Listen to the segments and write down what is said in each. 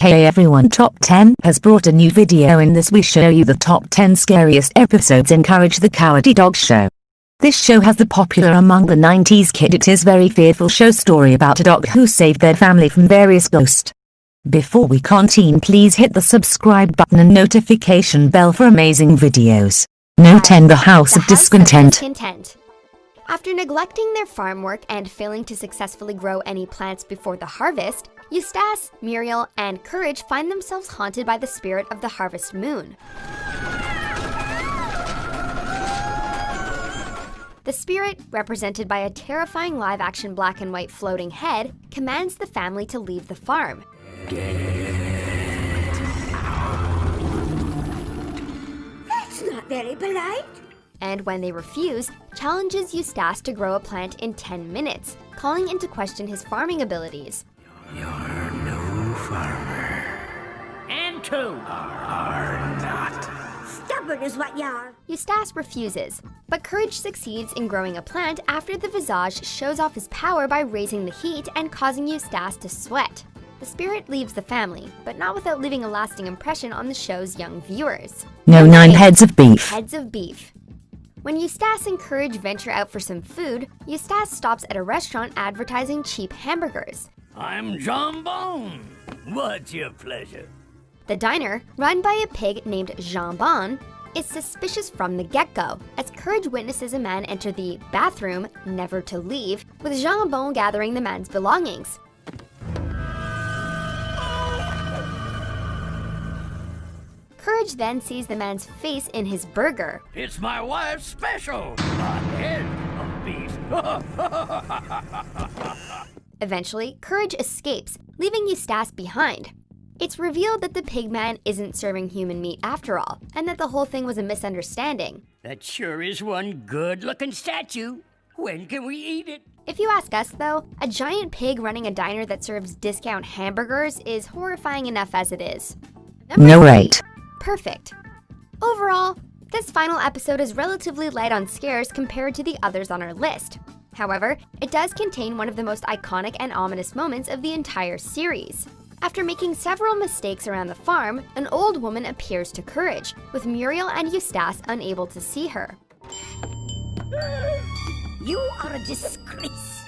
Hey everyone, Top 10 has brought a new video. In this we show you the top 10 scariest episodes in Courage the Cowardy Dog Show. This show has the popular among the Nintees Kid. It is very fearful show story about a dog who saved their family from various ghosts. Before we continue, please hit the subscribe button and notification bell for amazing videos. NO.8 The House of Discontent. After neglecting their farm work and failing to successfully grow any plants before the harvest, Eustace, Muriel, and Courage find themselves haunted by the spirit of the harvest moon. The spirit, represented by a terrifying live-action black and white floating head, commands the family to leave the farm. That's not very polite. And when they refuse, challenges Eustace to grow a plant in 10 minutes, calling into question his farming abilities. You're no farmer. And two are not. Stubborn is what you are. Eustace refuses, but Courage succeeds in growing a plant after the visage shows off his power by raising the heat and causing Eustace to sweat. The spirit leaves the family, but not without leaving a lasting impression on the show's young viewers. No 9 heads of beef. Heads of beef. When Eustace and Courage venture out for some food, Eustace stops at a restaurant advertising cheap hamburgers. I'm Jambon. What's your pleasure? The diner, run by a pig named Jambon, is suspicious from the get-go, as Courage witnesses a man enter the bathroom, never to leave, with Jambon gathering the man's belongings. Courage then sees the man's face in his burger. It's my wife's special, a head of beef. Eventually, Courage escapes, leaving Eustace behind. It's revealed that the pigman isn't serving human meat after all, and that the whole thing was a misunderstanding. That sure is one good-looking statue. When can we eat it? If you ask us, though, a giant pig running a diner that serves discount hamburgers is horrifying enough as it is. Number 8. Perfect. Overall, this final episode is relatively light on scares compared to the others on our list. However, it does contain one of the most iconic and ominous moments of the entire series. After making several mistakes around the farm, an old woman appears to Courage, with Muriel and Eustace unable to see her. You are a disgrace.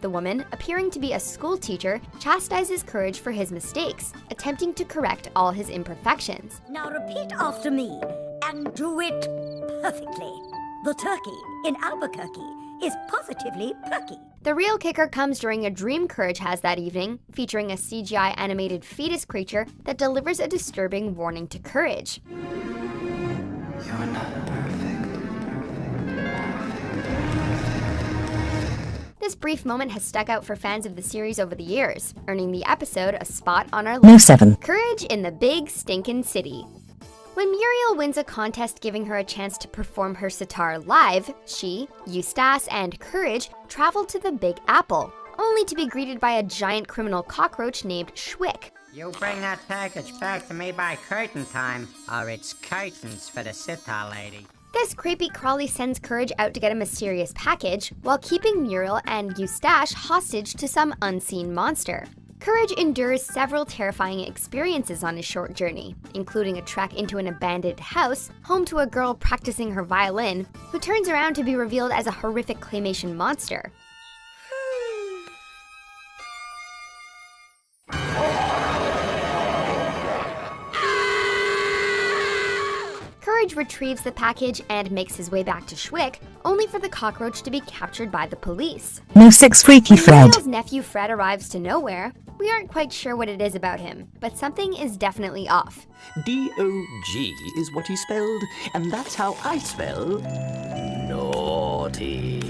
The woman, appearing to be a school teacher, chastises Courage for his mistakes, attempting to correct all his imperfections. Now repeat after me, and do it perfectly. The turkey in Albuquerque is positively perky. The real kicker comes during a dream Courage has that evening, featuring a CGI animated fetus creature that delivers a disturbing warning to Courage. You're not This brief moment has stuck out for fans of the series over the years, earning the episode a spot on our list. NO.7 Courage in the Big Stinkin' City. When Muriel wins a contest giving her a chance to perform her sitar live, she, Eustace, and Courage travel to the Big Apple, only to be greeted by a giant criminal cockroach named Schwick. You bring that package back to me by curtain time, or it's curtains for the sitar lady. This creepy crawly sends Courage out to get a mysterious package, while keeping Muriel and Eustace hostage to some unseen monster. Courage endures several terrifying experiences on his short journey, including a trek into an abandoned house, home to a girl practicing her violin, who turns around to be revealed as a horrific claymation monster. Courage retrieves the package and makes his way back to Schwick, only for the cockroach to be captured by the police. NO.6 Freaky Fred. Muriel's nephew Fred arrives to nowhere. We aren't quite sure what it is about him, but something is definitely off. D-O-G is what he spelled, and that's how I spell naughty.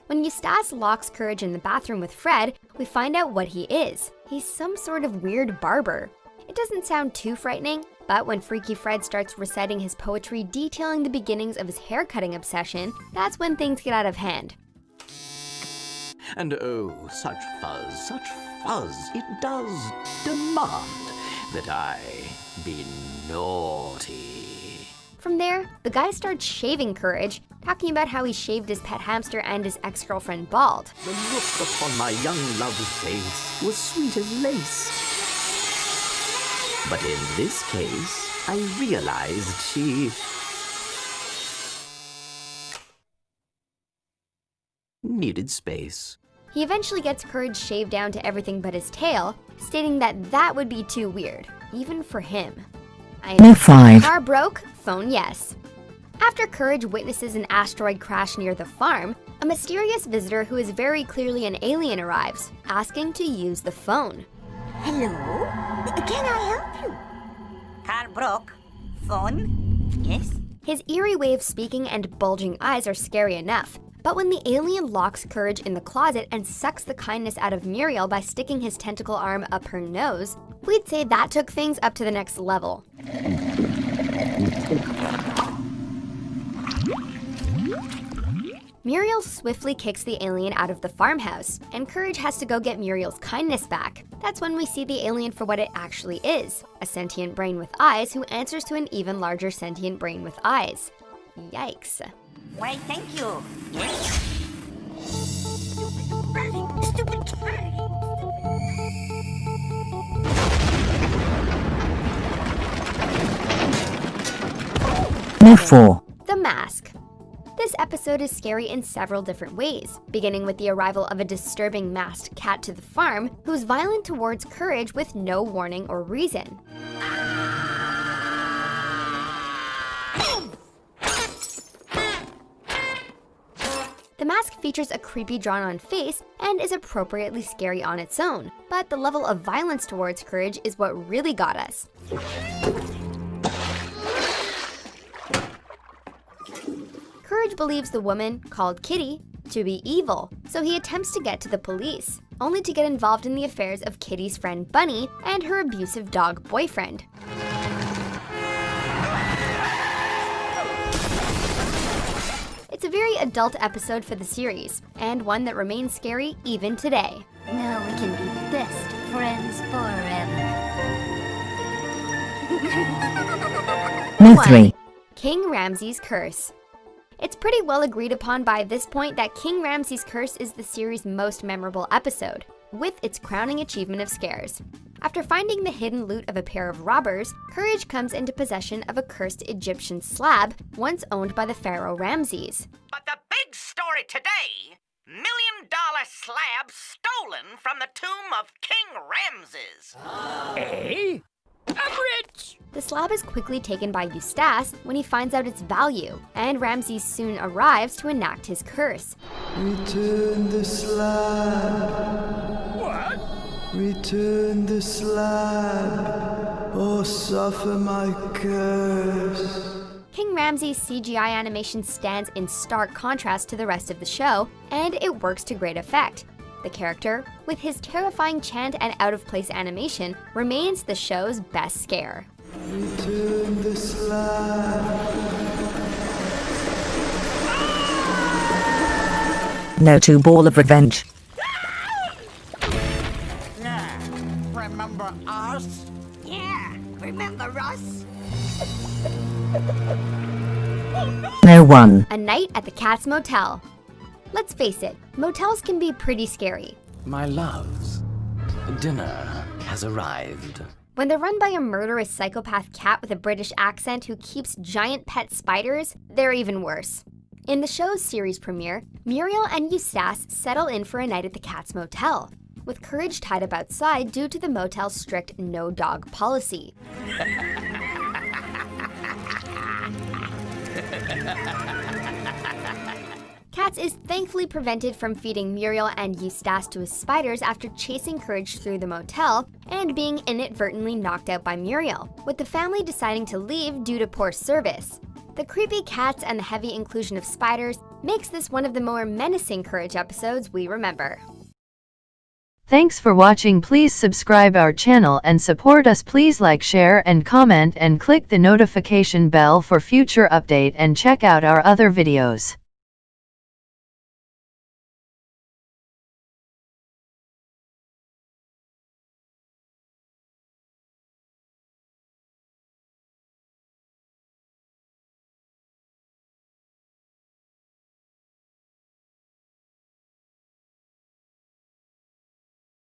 When Eustace locks Courage in the bathroom with Fred, we find out what he is. He's some sort of weird barber. It doesn't sound too frightening, but when Freaky Fred starts reciting his poetry detailing the beginnings of his haircutting obsession, that's when things get out of hand. And oh, such fuzz, it does demand that I be naughty. From there, the guy starts shaving Courage, talking about how he shaved his pet hamster and his ex-girlfriend bald. The look upon my young love's face was sweet as lace. But in this case, I realized she needed space. He eventually gets Courage shaved down to everything but his tail, stating that that would be too weird, even for him. NO.5 Car broke, phone yes. After Courage witnesses an asteroid crash near the farm, a mysterious visitor who is very clearly an alien arrives, asking to use the phone. Hello? Can I help you? Car broke. Phone? Yes? His eerie way of speaking and bulging eyes are scary enough, but when the alien locks Courage in the closet and sucks the kindness out of Muriel by sticking his tentacle arm up her nose, we'd say that took things up to the next level. Muriel swiftly kicks the alien out of the farmhouse, and Courage has to go get Muriel's kindness back. That's when we see the alien for what it actually is, a sentient brain with eyes who answers to an even larger sentient brain with eyes. Yikes. Why, thank you. Yes? Stupid cat. NO.4 The Mask. This episode is scary in several different ways, beginning with the arrival of a disturbing masked cat to the farm who's violent towards Courage with no warning or reason. The mask features a creepy drawn-on face and is appropriately scary on its own, but the level of violence towards Courage is what really got us. Courage believes the woman, called Kitty, to be evil, so he attempts to get to the police, only to get involved in the affairs of Kitty's friend Bunny and her abusive dog boyfriend. It's a very adult episode for the series, and one that remains scary even today. Now we can be best friends forever. NO.3 King Ramsay's Curse. It's pretty well agreed upon by this point that King Ramsay's Curse is the series' most memorable episode, with its crowning achievement of scares. After finding the hidden loot of a pair of robbers, Courage comes into possession of a cursed Egyptian slab once owned by the pharaoh Ramses. But the big story today, $1 million slab stolen from the tomb of King Ramses. Eh? I'm rich! The slab is quickly taken by Eustace when he finds out its value, and Ramses soon arrives to enact his curse. Return the slab. What? Return the slab, or suffer my curse. King Ramses' CGI animation stands in stark contrast to the rest of the show, and it works to great effect. The character, with his terrifying chant and out-of-place animation, remains the show's best scare. Return the slab. NO.2 Ball of Revenge. Remember us? Yeah, remember us? NO.1 A Night at the Cat's Motel. Let's face it, motels can be pretty scary. My loves, dinner has arrived. When they're run by a murderous psychopath cat with a British accent who keeps giant pet spiders, they're even worse. In the show's series premiere, Muriel and Eustace settle in for a night at the Cat's Motel, with Courage tied up outside due to the motel's strict no-dog policy. Katz is thankfully prevented from feeding Muriel and Eustace to his spiders after chasing Courage through the motel and being inadvertently knocked out by Muriel, with the family deciding to leave due to poor service. The creepy cats and the heavy inclusion of spiders makes this one of the more menacing Courage episodes we remember. Thanks for watching. Please subscribe our channel and support us. Please like, share and comment and click the notification bell for future update and check out our other videos.